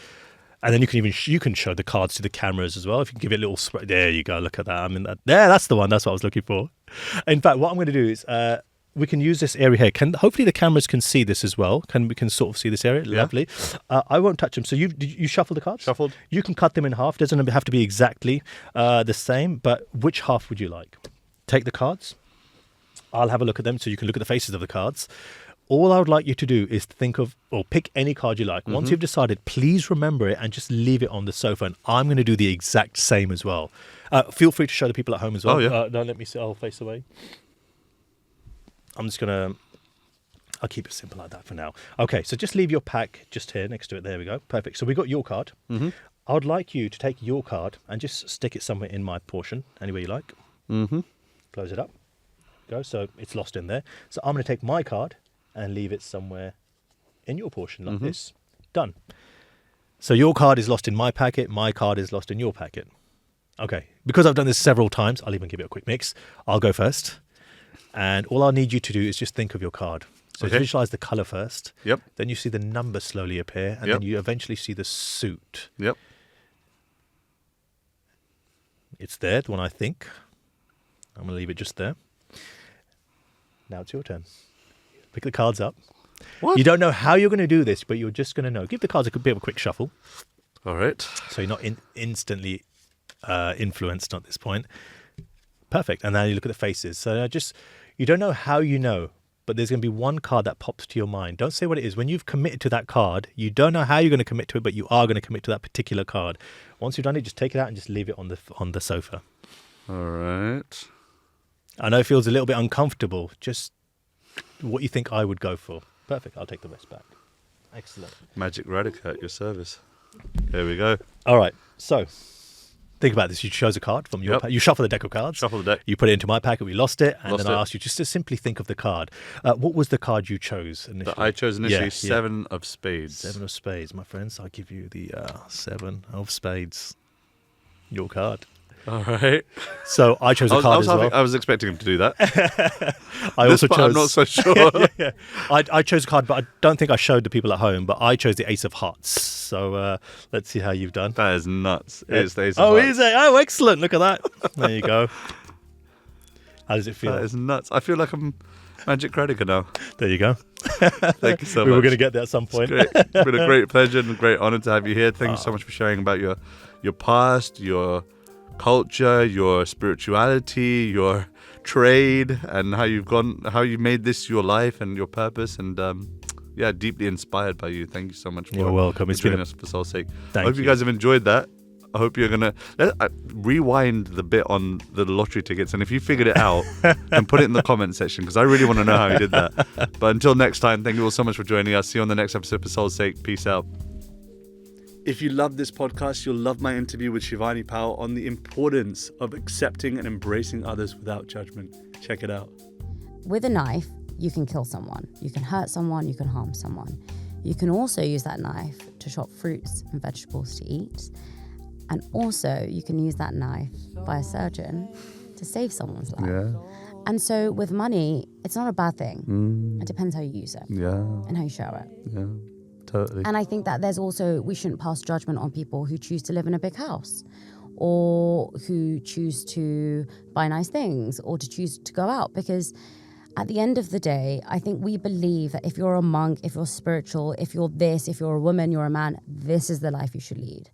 And then you can show the cards to the cameras as well. If you can give it a little there you go. Look at that. I mean, that's the one. That's what I was looking for. In fact, what I'm going to do is we can use this area here. Hopefully the cameras can see this as well. We can sort of see this area. Yeah. Lovely. I won't touch them. So you shuffle the cards? Shuffled. You can cut them in half. Doesn't have to be exactly the same. But which half would you like? Take the cards. I'll have a look at them so you can look at the faces of the cards. All I would like you to do is think of, or pick any card you like. Mm-hmm. Once you've decided, please remember it and just leave it on the sofa. And I'm going to do the exact same as well. Feel free to show the people at home as well. Oh, yeah. Don't let me see. I'll face away. I'm just going to, I'll keep it simple like that for now. Okay, so just leave your pack just here next to it. There we go. Perfect. So we got your card. Mm-hmm. I would like you to take your card and just stick it somewhere in my portion, anywhere you like. Mm-hmm. Close it up. Go. So it's lost in there. So I'm going to take my card and leave it somewhere in your portion like this. Done. So your card is lost in my packet, my card is lost in your packet. Okay, because I've done this several times, I'll even give it a quick mix. I'll go first. And all I need you to do is just think of your card. So visualize the colour first. Yep. Then you see the number slowly appear, and then you eventually see the suit. Yep. It's there, the one I think. I'm going to leave it just there. Now it's your turn. Pick the cards up. What? You don't know how you're going to do this, but you're just going to know. Give the cards a bit of a quick shuffle. All right. So you're not instantly influenced at this point. Perfect. And now you look at the faces. So you don't know how you know, but there's going to be one card that pops to your mind. Don't say what it is. When you've committed to that card, you don't know how you're going to commit to it, but you are going to commit to that particular card. Once you've done it, just take it out and just leave it on the sofa. All right. I know it feels a little bit uncomfortable. Just what you think I would go for. Perfect. I'll take the rest back. Excellent. Magic Radhika at your service. There we go. All right. So think about this. You chose a card from your pack. You shuffle the deck of cards. Shuffle the deck. You put it into my packet. We lost it. And then I asked you just to simply think of the card. What was the card you chose initially? That I chose initially, 7 of spades. 7 of spades, my friends. I'll give you the 7 of spades. Your card. All right. So I chose a card as well. I was expecting him to do that. I also chose. I'm not so sure. yeah. I chose a card, but I don't think I showed the people at home. But I chose the Ace of Hearts. So let's see how you've done. That is nuts. It's the Ace of Hearts. Is it? Oh, excellent! Look at that. There you go. How does it feel? That is nuts. I feel like I'm Magic Radhika now. There you go. Thank you so much. We were going to get there at some point. It's been a great pleasure and a great honor to have you here. Thank you so much for sharing about your past, your culture, your spirituality, your trade, and how you made this your life and your purpose. And deeply inspired by you. Thank you so much. You're welcome. It's been us for Soul's sake. I hope you guys have enjoyed that. I hope you're gonna rewind the bit on the lottery tickets, and if you figured it out, then put it in the comment section, because I really want to know how you did that. But until next time, thank you all so much for joining us. See you on the next episode for Soul's sake. Peace out. If you love this podcast, you'll love my interview with Shivani Powell on the importance of accepting and embracing others without judgment. Check it out. With a knife, you can kill someone. You can hurt someone. You can harm someone. You can also use that knife to chop fruits and vegetables to eat. And also, you can use that knife by a surgeon to save someone's life. Yeah. And so with money, it's not a bad thing. It depends how you use it and how you show it. Yeah, totally. And I think that we shouldn't pass judgment on people who choose to live in a big house, or who choose to buy nice things, or to choose to go out, because at the end of the day, I think we believe that if you're a monk, if you're spiritual, if you're this, if you're a woman, you're a man, this is the life you should lead.